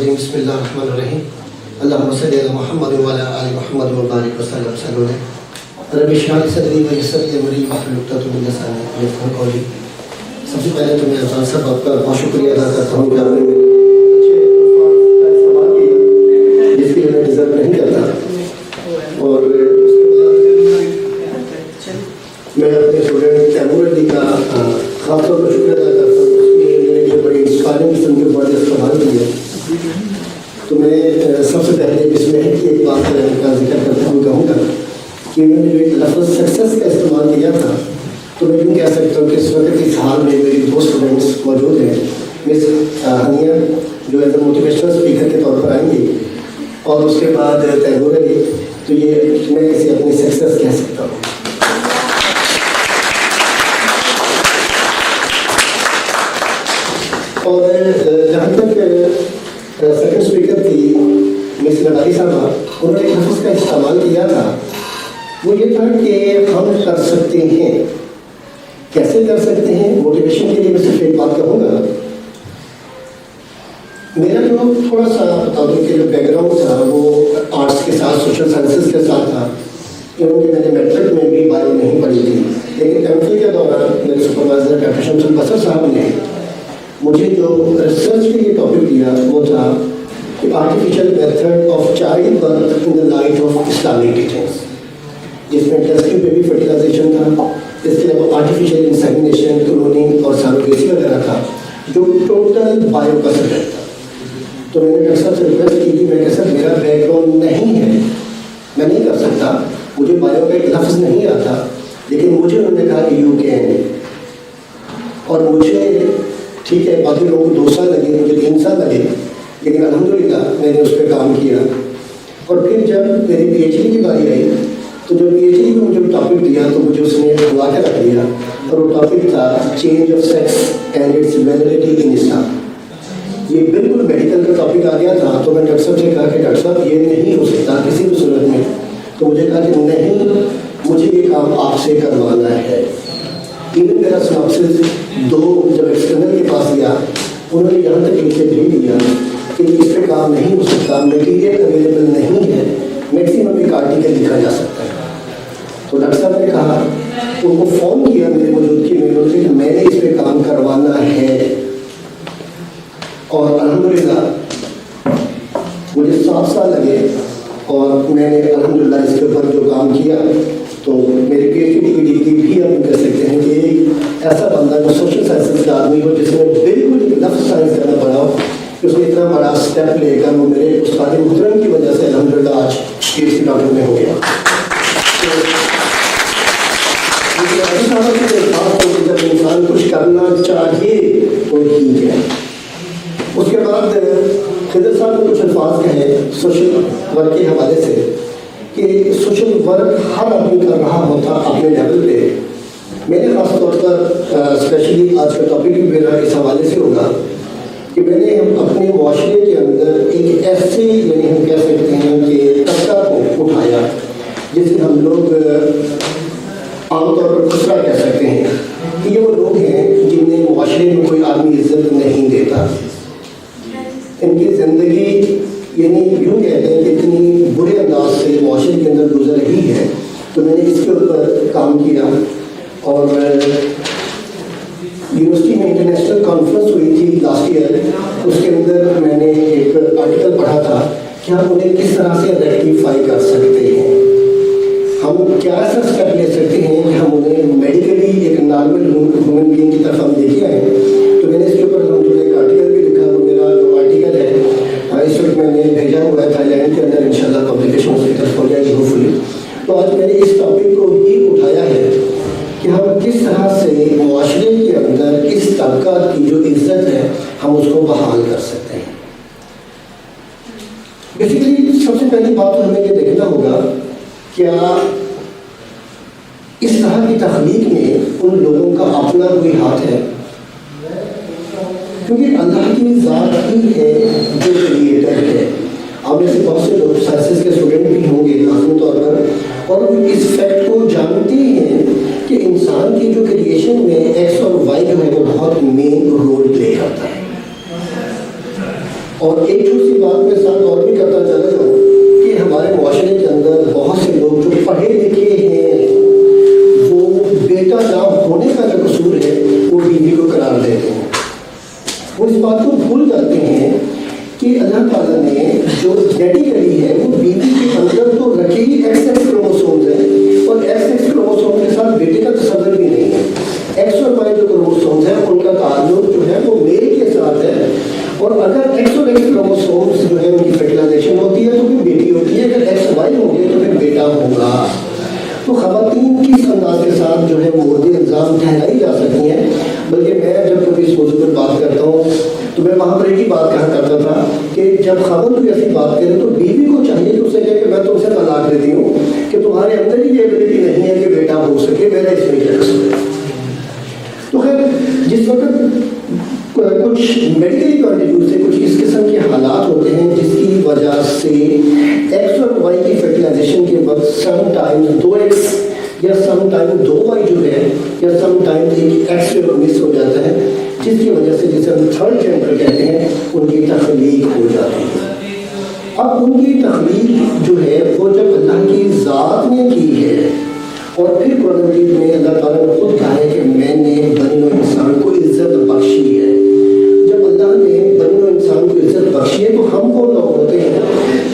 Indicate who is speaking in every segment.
Speaker 1: الرجیم بسم اللہ الرحمن الرحیم اللہم صلی علی محمد وعلی آل محمد وبارک وسلم رب اشرح لی صدری ویسر لی امری واحلل عقدۃ من لسانی یفقہوا قولی۔ سب سے پہلے تو میں افضل صاحب آپ کا بہت شکریہ ادا کرتا ہوں کہ آپ نے میرے اچھے الفاظ کا استعمال کیا جس کے لیے میں ڈیزرو نہیں کرتا، اور اس کے بعد میں اپنے اسٹوڈنٹ تیمور علی کا خاص طور پر شکریہ ادا کرتا ہوں، اس نے میرے لیے بڑی انسپائرنگ قسم کے ورڈ استعمال کیے۔ تو میں سب سے پہلے اس میں ایک بات کا ذکر کرتا ہوں کہوں گا کہ میں نے جو ایک لفظ سکسیس کا استعمال کیا تھا، تو میں یوں کہہ سکتا ہوں کہ اس وقت اس حال میں میری دو اسٹوڈنٹس موجود ہیں، مس ہنیہ جو ایز اے موٹیویشنل اسپیکر کے طور پر آئیں گی، اور اس کے بعد تیمور علی، تو یہ میں اسے اپنی سکسیس کہہ سکتا ہوں۔ اور جہاں تک سیکنڈ اسپیکر تھی مس لڑائی صاحبہ، انہوں نے ایک لفظ کا استعمال کیا تھا، وہ یہ تھا کہ ہم کر سکتے ہیں۔ کیسے کر سکتے ہیں؟ موٹیویشن کے لیے میں صرف ایک بات کہوں گا، میرا جو تھوڑا سا بتا دوں کہ جو بیک گراؤنڈ تھا وہ آرٹس کے ساتھ سوشل سائنسز کے ساتھ تھا، کیونکہ میں نے میٹرک میں بھی بایو نہیں پڑھی تھی، لیکن ایم فل کے دوران میرے سپروائزر ڈاکٹر شمس البصر صاحب نے مجھے جو ریسرچ کے لیے ٹاپک دیا وہ تھا کہ artificial method of child birth in the light of Islamic teachings, جس میں ٹیسٹنگ بیبی فرٹیلائزیشن تھا، اس کے علاوہ آرٹیفیشیل انسیمینیشن، کلوننگ اور سیروگیسی وغیرہ تھا، جو ٹوٹل بایو کا سبجیکٹ تھا۔ تو میں نے ڈاکٹر صاحب سے ریکویسٹ کی تھی، میں کہ سر میرا بیک گراؤنڈ نہیں ہے، میں نہیں کر سکتا، مجھے بایو کا ایک لفظ نہیں آتا، لیکن مجھے انہوں نے کہا کہ یو کین، اور مجھے ٹھیک ہے باقی لوگوں کو 2 سال لگے، مجھے 3 سال لگے، لیکن الحمدللہ میں نے اس پہ کام کیا۔ اور پھر جب میری پی ایچ ڈی کی باری آئی تو جو پی ایچ ڈی میں مجھے ٹاپک دیا تو مجھے اس نے بلا کے رکھ دیا، اور وہ ٹاپک تھا change of sex and its validity in Islam. یہ بالکل میڈیکل کا ٹاپک آ گیا تھا، تو میں ڈاکٹر صاحب سے کہا کہ ڈاکٹر صاحب یہ نہیں ہو سکتا کسی بھی صورت میں، تو مجھے کہا کہ نہیں، مجھے یہ کام آپ سے کروانا ہے۔ ایون میرا سناپسس 2 جب ایکسٹرنل کے پاس گیا، انہوں نے یہاں تک لکھ کے بھیج دیا کہ اس پہ کام نہیں ہو سکتا، میٹیریل اویلیبل نہیں ہے، میکسیمم ایک آرٹیکل لکھا جا سکتا ہے۔ تو ڈاکٹر صاحب نے کہا، ان کو فون کیا میرے موجودگی میں، انہوں نے میں نے اس پہ کام کروانا ہے، اور الحمدللہ مجھے 7 سال لگے، اور میں نے الحمدللہ اس کے اوپر جو کام کیا، تو میری پی ایچ ڈی کی ڈگری بھی ہم کہہ سکتے ہیں کہ ایک ایسا بندہ جو سوشل سائنسز کا آدمی ہو، جس نے بالکل ایک لفظ سائنس کرنا پڑا ہو، کہ اس نے اتنا بڑا اسٹیپ لے کر وہ میرے استاد محترم کی وجہ سے الحمدللہ آج پی ایچ ڈی ڈاکٹر میں ہو گیا۔ جب انسان کچھ کرنا چاہے تو ٹھیک ہے۔ اس کے بعد خضر صاحب نے کچھ الفاظ کہے سوشل ورک کے حوالے سے، کہ سوشل ورک ہر آدمی کر رہا ہوتا اپنے لیول پہ۔ میں نے خاص طور پر اسپیشلی آج کا ٹاپک بھی میرا اس حوالے سے ہوگا کہ میں نے اپنے معاشرے کے اندر ایک ایسے یعنی ہم کہہ سکتے ہیں کہ طبقہ کو اٹھایا جسے ہم لوگ عام طور پر خسرہ کہہ سکتے ہیں، کہ یہ وہ لوگ ہیں جنہیں معاشرے میں کوئی آدمی عزت نہیں دیتا، ان کی زندگی یعنی یوں کہتے ہیں کہ اتنی برے انداز سے معاشرے کے اندر گزر رہی ہے۔ تو میں نے اس کے اوپر کام کیا، اور یونیورسٹی میں انٹرنیشنل کانفرنس ہوئی تھی لاسٹ ایئر، اس کے اندر میں نے ایک آرٹیکل پڑھا تھا کہ ہم انہیں کس طرح سے ریکٹیفائی کر سکتے ہیں، ہم کیا ایسا اسٹیپ لے سکتے ہیں کہ ہم انہیں میڈیکلی ایک نارمل ہیومن بینگ کی طرف ہم دیکھے ہیں۔ تو میں نے اس کے اوپر ایک آرٹیکل بھی لکھا، وہ میرا جو آرٹیکل ہے اس وقت میں نے بھیجا ہوا ہے تھائی لینڈ کے اندر، انشاءاللہ پبلیکیشن اس کی طرف ہو جائے گی ہوپ فلی۔ تو آج میں نے اس ٹاپک کو ہی اٹھایا ہے کہ ہم کس طرح سے معاشرے کے اندر اس طبقہ کی جو عزت ہے ہم اس کو بحال کر سکتے ہیں۔ بیسیکلی سب سے پہلی بات ہمیں یہ دیکھنا ہوگا کیا اس طرح کی تخلیق میں ان لوگوں کا اپنا کوئی ہاتھ ہے، کیونکہ اللہ کی ذات ہی ہے جو کریٹر ہے۔ آپ میں سے بہت سے لوگ سائنسز کے اسٹوڈنٹ بھی ہوں گے لازمی طور پر، اور اس فیکٹ کو جانتے ہیں کہ انسان کی جو کریشن میں ایکس اور وائی جو ہے وہ بہت مین رول پلے کرتا ہے، اور ایک جو سی بات میں ساتھ اور بھی کرتا چلا جاؤں کہ ہمارے معاشرے کے اندر بہت سے لوگ جو پڑھے لکھے ہیں وہ بیٹا نہ ہونے کا جو قصور ہے وہ بیوی کو قرار دیتے ہیں. وہ اس بات کو بھول جاتے ہیں کہ اللہ تعالیٰ نے جو ڈیڈی کری ہے وہ بیوی کے اندر تو رکھے ہی ایکس ایکس کروموسومز ہیں اور ایکس ایکس کروموسوم کے ساتھ بیٹے کا تصور بھی نہیں ہے. ایکس اور وائی جو کروموسومز ہیں ان کا تعلق جو ہے وہ میل کے ساتھ ہے اور اگر ایکس اور ایکس کروموسومز جو ہے ان کی فرٹیلائزیشن ہوتی ہے تو پھر بیٹی ہوتی ہے, اگر ایکس وائی ہوں گے تو پھر بیٹا ہوگا. تو خواتین کس انداز کے ساتھ جو ہے مورد الزام ٹھہرائی جا سکتی ہیں. بلکہ میں جب کبھی اس موضوع پر بات کرتا ہوں تو میں وہاں پر ایک ہی بات کہا کرتا تھا کہ جب خاوند کوئی ایسی بات کرے تو بیوی کو چاہیے کہ اسے کہے کہ میں تم سے طلاق دیتی ہوں کہ تمہارے اندر ہی یہ ایبلٹی نہیں ہے کہ بیٹا ہو سکے, میرا اس میں کیا قصور ہے. تو خیر جس وقت کچھ میڈیکلی پوائنٹ آف ویو سے کچھ اس قسم کے حالات ہوتے ہیں جس کی وجہ سے ایکس اور وائی کی فرٹیلائزیشن کے وقت سم ٹائم 2x یا سم ٹائم 2y جو ہے یا سم ٹائم ایک ایکس مس ہو جاتا ہے جس کی وجہ سے جسے ہم تھرڈ جینڈر کہتے ہیں ان کی تخلیق ہو جاتی ہے. اب ان کی تخلیق جو ہے وہ جب اللہ کی ذات نے کی ہے اور پھر قرآن مجید میں اللہ تعالیٰ نے خود کہا ہے کہ میں نے بنی و انسان کو عزت بخشی ہے. جب اللہ نے بنی و انسان کو عزت بخشی ہے تو ہم کون لوگ ہوتے ہیں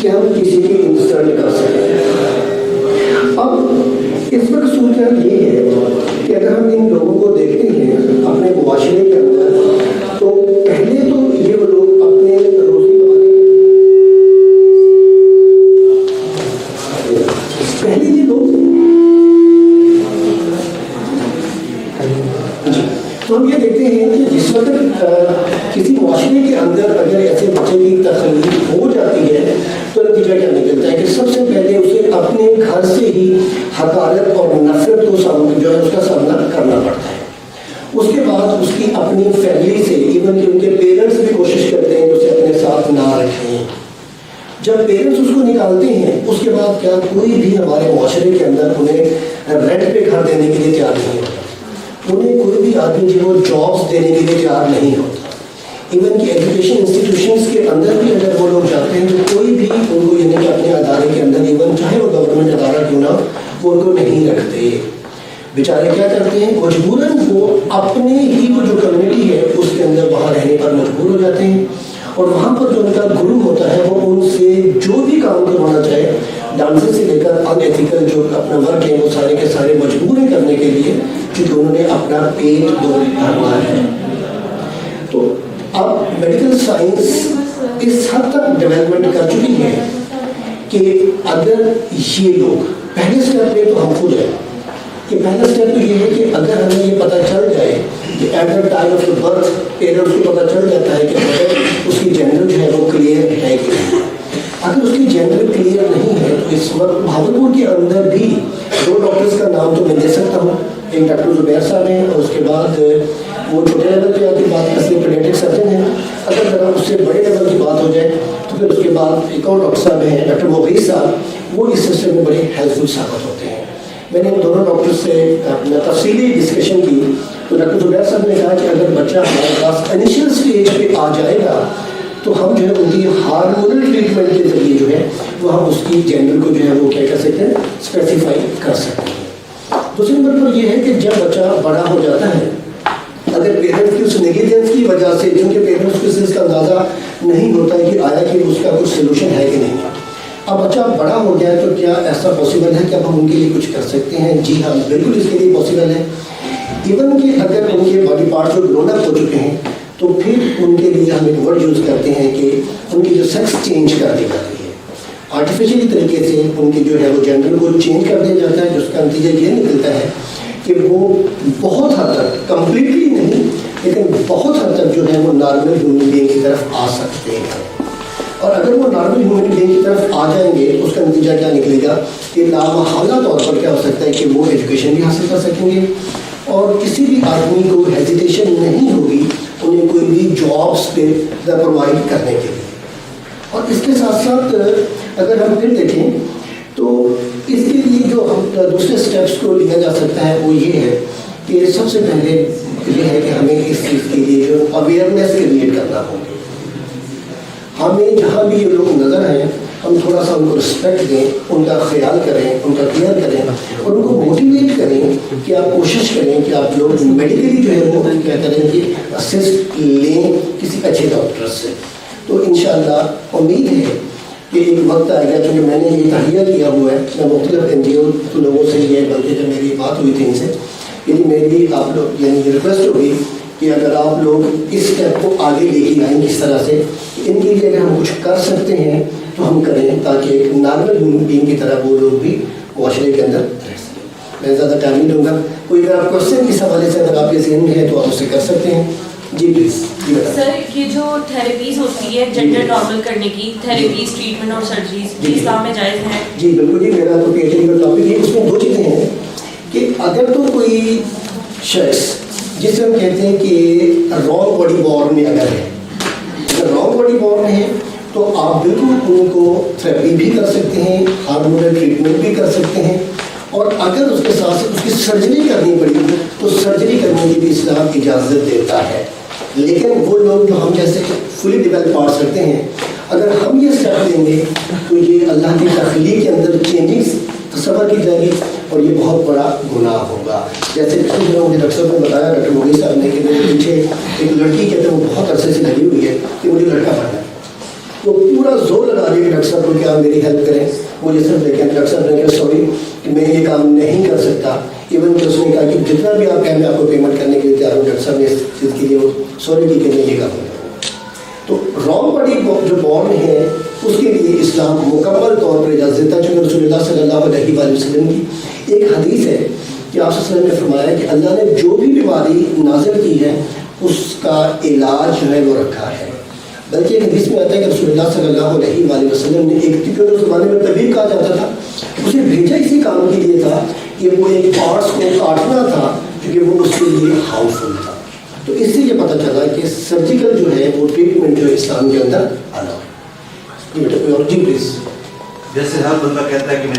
Speaker 1: کہ ہم کسی کی انسلٹ کر سکیں. اب اس وقت صورت یہ ہے کہ اگر ہم ان لوگوں کو دیکھتے ہیں اپنے معاشرے کے اندر تو پہلے تو یہ وہ لوگ اپنے روزی پہلے یہ لوگ تو ہم یہ دیکھتے ہیں کہ جس وقت کسی معاشرے کے اندر اگر ایسے بچے کی تخلیق ہو جاتی ہے تو نتیجہ کیا نکلتا ہے کہ سب سے پہلے اسے اپنے گھر سے ہی حقارت اور نفرت کو جو ہے اس کا سامنا کرنا پڑتا ہے. اس کے بعد اس کی اپنی فیملی سے ایون کہ ان کے پیرنٹس بھی کوشش کرتے ہیں کہ اسے اپنے ساتھ نہ رکھیں. جب پیرنٹس اس کو نکالتے ہیں اس کے بعد کیا کوئی بھی ہمارے معاشرے کے اندر انہیں رینٹ پہ گھر دینے کے لیے تیار نہیں ہوتا. انہیں کوئی بھی آدمی جو وہ جابس دینے کے لیے تیار نہیں ہوتا. ایون کہ ایجوکیشن انسٹیٹیوشنس کے اندر بھی اگر وہ لوگ جاتے ہیں تو کوئی بھی ان کو یعنی کہ اپنے ادارے کے اندر ایون چاہے وہ گورنمنٹ ادارہ کیوں نہ وہ ان کو نہیں رکھتے. بیچارے کیا کرتے ہیں مجبوراً وہ اپنے ہی وہ جو کمیونٹی ہے اس کے اندر وہاں رہنے پر مجبور ہو جاتے ہیں اور وہاں پر جو ان کا گرو ہوتا ہے وہ ان سے جو بھی کام کروانا چاہے ڈانسر سے لے کر ان ایتھیکل جو اپنا ورک ہے وہ سارے کے سارے مجبور ہیں کرنے کے لیے کیونکہ انہوں نے اپنا پیٹ بھرنا ہے. تو اب میڈیکل سائنس اس حد تک ڈیولپمنٹ کر چکی ہے کہ اگر یہ لوگ پہلے اسٹیپ پہ تو ہم خود ہیں کہ پہلا اسٹیپ تو یہ ہے کہ اگر ہمیں یہ پتہ چل جائے کہ at the time of the birth parents کو پتہ چل جاتا ہے کہ اس کی جینڈر جو ہے وہ کلیئر ہے کہ نہیں. اگر اس کی جینڈر کلیئر نہیں ہے تو اس وقت بھاولپور کے اندر بھی 2 ڈاکٹرز کا نام تو میں دے سکتا ہوں. ایک ڈاکٹر زبیر صاحب ہیں اور اس کے بعد وہ چھوٹے لیول پہ آتی بات کرتے ہیں پیڈیاٹرک سرجن ہیں. اگر ذرا اس سے بڑے لیول کی بات ہو جائے تو پھر اس کے بعد ایک اور ڈاکٹر صاحب ہیں ڈاکٹر مغیث صاحب, وہ اس سلسلے میں بڑے ہیلپ فل ثابت ہوتے ہیں. میں نے ان دونوں ڈاکٹر سے تفصیلی ڈسکشن کی تو ڈاکٹر زبیر صاحب نے کہا کہ اگر بچہ ہمارے پاس انیشیل اسٹیج پہ آ جائے گا تو ہم جو ہے ان کی ہارمونل ٹریٹمنٹ کے ذریعے جو ہے وہ ہم اس کی جینڈر کو جو ہے وہ کیا کر سکتے ہیں اسپیسیفائی کر سکتے ہیں. دوسری نمبر پر یہ ہے کہ جب بچہ بڑا ہو جاتا ہے اگر پیرنٹس کی اس نیگلیجنس کی وجہ سے جن کے پیرنٹس کو اس کا اندازہ نہیں ہوتا ہے کہ آیا کہ اس کا کچھ سلوشن ہے کہ نہیں. اب بچہ بڑا ہو گیا ہے تو کیا ایسا پاسبل ہے کہ اب ہم ان کے لیے کچھ کر سکتے ہیں؟ جی ہاں, بالکل اس کے لیے پاسبل ہے. ایون کہ اگر ان کے باڈی پارٹ جو گرون اپ ہو چکے ہیں تو پھر ان کے لیے ہم ایک ورڈ یوز کرتے ہیں کہ ان کی جو سیکس چینج کر دی جاتی ہے. آرٹیفیشلی طریقے سے ان کی جو ہے وہ جینڈر کو چینج کر دیا جاتا ہے, جس کا نتیجہ یہ نکلتا ہے کہ وہ بہت حد تک, کمپلیٹلی نہیں لیکن بہت حد تک جو ہے وہ نارمل ہیومن بینگ کی طرف آ سکتے ہیں. اور اگر وہ نارمل ہیومن بینگ کی طرف آ جائیں گے تو اس کا نتیجہ کیا نکلے گا کہ لامحالہ طور پر کیا ہو سکتا ہے کہ وہ ایجوکیشن بھی حاصل کر سکیں گے اور کسی بھی آدمی کو ہیزیٹیشن نہیں ہوگی انہیں کوئی بھی جابس پہ پرووائڈ کرنے کے لیے. اور اس کے ساتھ ساتھ اگر ہم پھر دیکھیں تو اس کے لیے جو ہم دوسرے اسٹیپس کو لیا جا سکتا ہے وہ یہ ہے کہ سب سے پہلے یہ ہے کہ ہمیں اس چیز کے لیے جو اویئرنیس کریٹ کرنا ہوگا. ہمیں جہاں بھی یہ لوگ نظر آئیں ہم تھوڑا سا ان کو رسپیکٹ دیں، ان کا خیال کریں، ان کا کیئر کریں اور ان کو موٹیویٹ کریں کہ آپ کوشش کریں کہ آپ لوگ میڈیکلی جو ہے وہ کیا کریں کہ اسسٹ لیں کسی اچھے ڈاکٹر سے. تو انشاءاللہ امید ہے کہ ایک وقت آئے گا، کیونکہ میں نے یہ تہیہ کیا ہوا ہے، میں مختلف NGO لوگوں سے یہ بلکہ جب میری بات ہوئی تھی ان سے، یعنی میری آپ لوگ یعنی یہ ریکویسٹ ہوگی کہ اگر آپ لوگ اس اسٹیپ کو آگے لے کے آئیں کس طرح سے کہ ان کے لیے اگر ہم کچھ کر سکتے ہیں تو ہم کریں، تاکہ ایک نارمل ہیومن بینگ کی طرح وہ لوگ بھی معاشرے کے اندر رہ سکیں. میں زیادہ ٹائم نہیں دوں گا. کوئی اگر آپ کوشچن اس حوالے سے اگر آپ کے ذہن میں ہے تو آپ اسے کر سکتے ہیں. جی پلیز. جی
Speaker 2: سر، یہ جو تھراپیز ہوتی ہے جنڈر نارمل کرنے کی تھراپیز، ٹریٹمنٹ اور سرجریز، یہ اسلام میں جائز ہیں؟
Speaker 1: جی بالکل. جی میرا تو PhD کا ٹاپک ہے. اس میں دو چیزیں ہیں کہ اگر تو کوئی شخص جسے ہم کہتے ہیں کہ رانگ باڈی بورن اگر ہے، اگر رانگ باڈی بورن ہے تو آپ بالکل ان کو تھراپی بھی کر سکتے ہیں، ہارمونل ٹریٹمنٹ بھی کر سکتے ہیں، اور اگر اس کے ساتھ اس کی سرجری کرنی پڑی تو سرجری کرنے کی بھی اسلام اجازت دیتا ہے. لیکن وہ لوگ جو ہم جیسے فلی ڈیولپ پارٹس رکھتے ہیں، اگر ہم یہ اسٹیپ لیں گے تو یہ اللہ کی تخلیق کے اندر چینجنگ تصور کی جائے گی اور یہ بہت بڑا گناہ ہوگا. جیسے پچھلے دنوں مجھے ڈاکٹر صاحب نے بتایا، ڈاکٹر موغی صاحب نے، کہ میرے پیچھے ایک لڑکی کہتے ہیں وہ بہت عرصے سے لگی ہوئی ہے کہ مجھے لڑکا پڑھنا ہے. وہ پورا زور لگا رہی ہے کہ ڈاکٹر صاحب کو کیا میری ہیلپ کریں. مجھے صرف دیکھیں ڈاکٹر صاحب نے کہا سوری کہ میں یہ کام نہیں کر سکتا. ایون کہ اس نے کہا کہ جتنا بھی آپ کہیں میں آپ کو پیمنٹ کرنے کے لیے تیار ہوں. ڈاکٹر صاحب نے اس چیز کے لیے وہ سوری کی کہ میں یہ کام کروں. تو رانگ باڈی جو بورن ہے اس کے لیے اسلام مکمل طور پر اجازت دیتا ہے. چونکہ رسول اللہ صلی اللہ علیہ وآلہ وسلم کی ایک حدیث ہے کہ آپ صلی اللہ علیہ وسلم نے فرمایا کہ اللہ نے جو بھی بیماری نازل کی ہے اس کا علاج جو ہے وہ رکھا ہے. بلکہ ایک حدیث میں آتا ہے کہ رسول اللہ صلی اللہ علیہ وآلہ وسلم نے ایک طبی زمانے میں طبیب کہا جاتا تھا، اسے بھیجا اسی کام کے لیے تھا کہ وہ ایک پارٹس کو کاٹنا تھا کیونکہ وہ اس کے لیے ہاؤسفل تھا. تو اس سے یہ پتہ چلا کہ سرجیکل جو ہے وہ ٹریٹمنٹ جو ہے اسلام کے اندر الاؤ ہے. جی بیٹا کوئی اور. جی پلیز.
Speaker 3: جیسے ہر بندہ کہتا ہے کہ